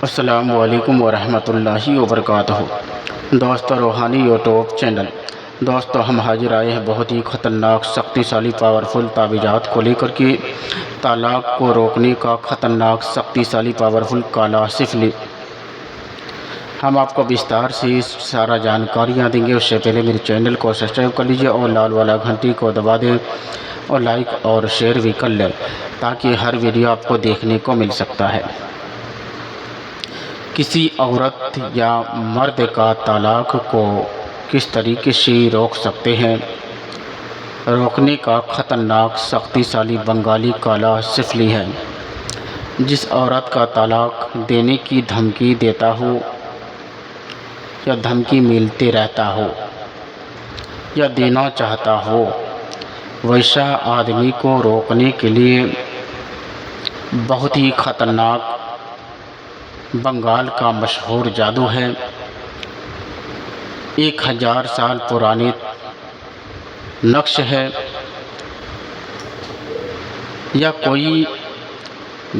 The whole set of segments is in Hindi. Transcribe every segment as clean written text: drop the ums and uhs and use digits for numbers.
अस्सलामु अलैकुम वरहमतुल्लाहि वबरकातुहू। दोस्तों, रूहानी यूट्यूब चैनल। दोस्तों, हम हाजिर आए हैं बहुत ही ख़तरनाक शक्तिशाली पावरफुल तावीज़ात को लेकर के। तालाक को रोकने का ख़तरनाक शक्तिशाली पावरफुल काला सिफली। हम आपको विस्तार से सारा जानकारियाँ देंगे। उससे पहले मेरे चैनल को सब्सक्राइब कर लीजिए और लाल वाला घंटी को दबा दें और लाइक और शेयर भी कर लें ताकि हर वीडियो आपको देखने को मिल सकता है। किसी औरत या मर्द का तालाक को किस तरीके से रोक सकते हैं? रोकने का ख़तरनाक शक्तिशाली बंगाली काला सिफली है। जिस औरत का तालाक देने की धमकी देता हो या धमकी मिलते रहता हो या देना चाहता हो, वैसा आदमी को रोकने के लिए बहुत ही ख़तरनाक बंगाल का मशहूर जादू है। 1000 साल पुराने नक्श है। या कोई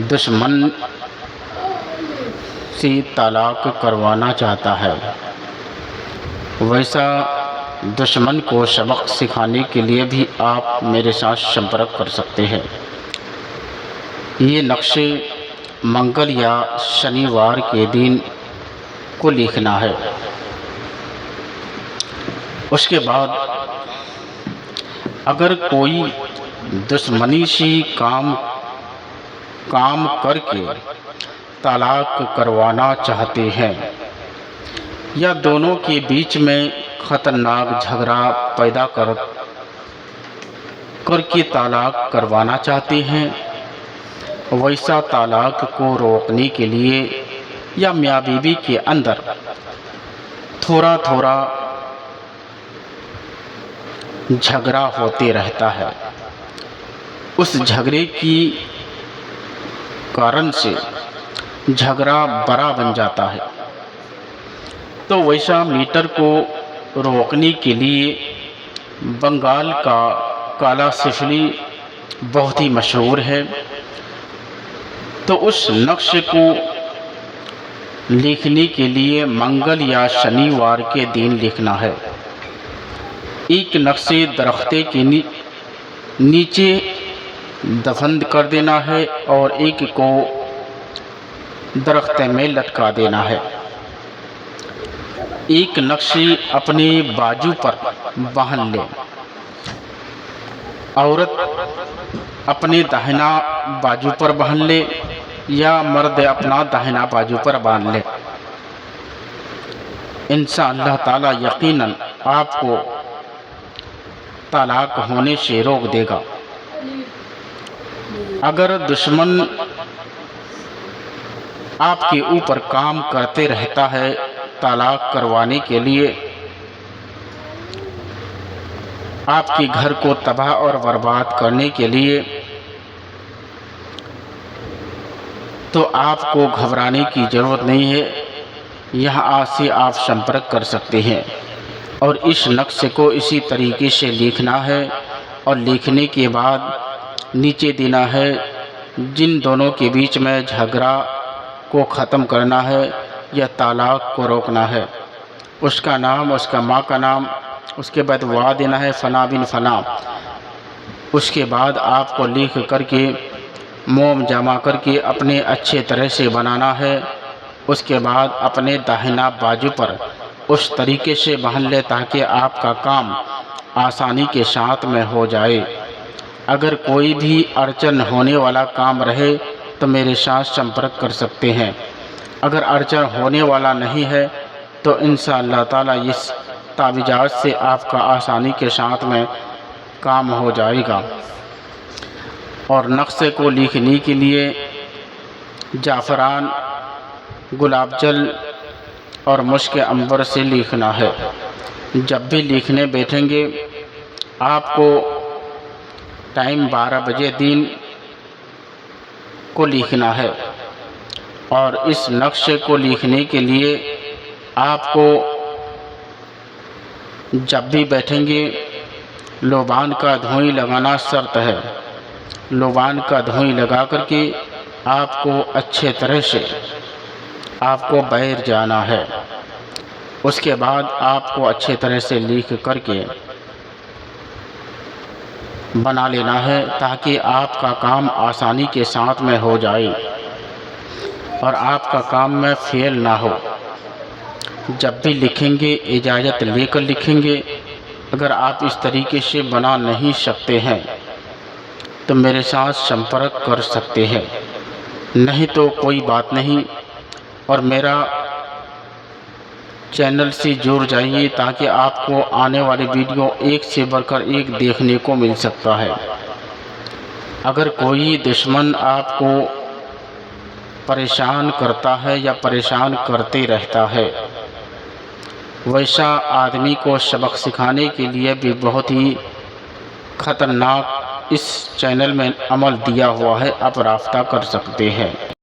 दुश्मन से तालाक करवाना चाहता है, वैसा दुश्मन को सबक सिखाने के लिए भी आप मेरे साथ संपर्क कर सकते हैं। ये नक्शे मंगल या शनिवार के दिन को लिखना है। उसके बाद अगर कोई दुश्मनी से काम करके तालाक करवाना चाहते हैं या दोनों के बीच में ख़तरनाक झगड़ा पैदा करके तालाक करवाना चाहते हैं, वैसा तालाक को रोकने के लिए या मियाँ बीवी के अंदर थोड़ा थोड़ा झगड़ा होते रहता है, उस झगड़े की कारण से झगड़ा बड़ा बन जाता है, तो वैसा मीटर को रोकने के लिए बंगाल का काला सिफली बहुत ही मशहूर है। तो उस नक्श को लिखने के लिए मंगल या शनिवार के दिन लिखना है। एक नक्शे दरख्ते के नीचे दफन कर देना है और एक को दरख्त में लटका देना है। एक नक्शे अपने बाजू पर बांध ले। औरत अपने दाहिना बाजू पर बांध ले या मर्द अपना दाहिना बाजू पर बांध ले। इंशाअल्लाह ताला यकीनन आपको तालाक होने से रोक देगा। अगर दुश्मन आपके ऊपर काम करते रहता है तालाक करवाने के लिए, आपके घर को तबाह और बर्बाद करने के लिए, तो आपको घबराने की ज़रूरत नहीं है। यहाँ आज से आप संपर्क कर सकते हैं और इस नक्शे को इसी तरीके से लिखना है और लिखने के बाद नीचे देना है। जिन दोनों के बीच में झगड़ा को ख़त्म करना है या तालाक को रोकना है, उसका नाम, उसका माँ का नाम, उसके बाद वाह देना है फ़ना बिन फ़ना। उसके बाद आपको लिख करके मोम जमा करके अपने अच्छे तरह से बनाना है। उसके बाद अपने दाहिना बाजू पर उस तरीके से बांध ले ताकि आपका काम आसानी के साथ में हो जाए। अगर कोई भी अड़चन होने वाला काम रहे तो मेरे साथ संपर्क कर सकते हैं। अगर अड़चन होने वाला नहीं है तो इंशाअल्लाह ताला इस तावीज़ात से आपका आसानी के साथ में काम हो जाएगा। और नक्शे को लिखने के लिए जाफ़रान, गुलाब जल और मुश्क अंबर से लिखना है। जब भी लिखने बैठेंगे आपको टाइम 12 बजे दिन को लिखना है। और इस नक्शे को लिखने के लिए आपको जब भी बैठेंगे लोबान का धुआं लगाना शर्त है। लोबान का धुआं लगा करके आपको अच्छे तरह से आपको बाहर जाना है। उसके बाद आपको अच्छे तरह से लिख करके बना लेना है ताकि आपका काम आसानी के साथ में हो जाए और आपका काम में फेल ना हो। जब भी लिखेंगे इजाज़त लेकर लिखेंगे। अगर आप इस तरीके से बना नहीं सकते हैं तो मेरे साथ संपर्क कर सकते हैं, नहीं तो कोई बात नहीं। और मेरा चैनल से जुड़ जाइए ताकि आपको आने वाली वीडियो एक से बढ़कर एक देखने को मिल सकता है। अगर कोई दुश्मन आपको परेशान करता है या परेशान करते रहता है, वैसा आदमी को सबक सिखाने के लिए भी बहुत ही ख़तरनाक इस चैनल में अमल दिया हुआ है। आप राब्ता कर सकते हैं।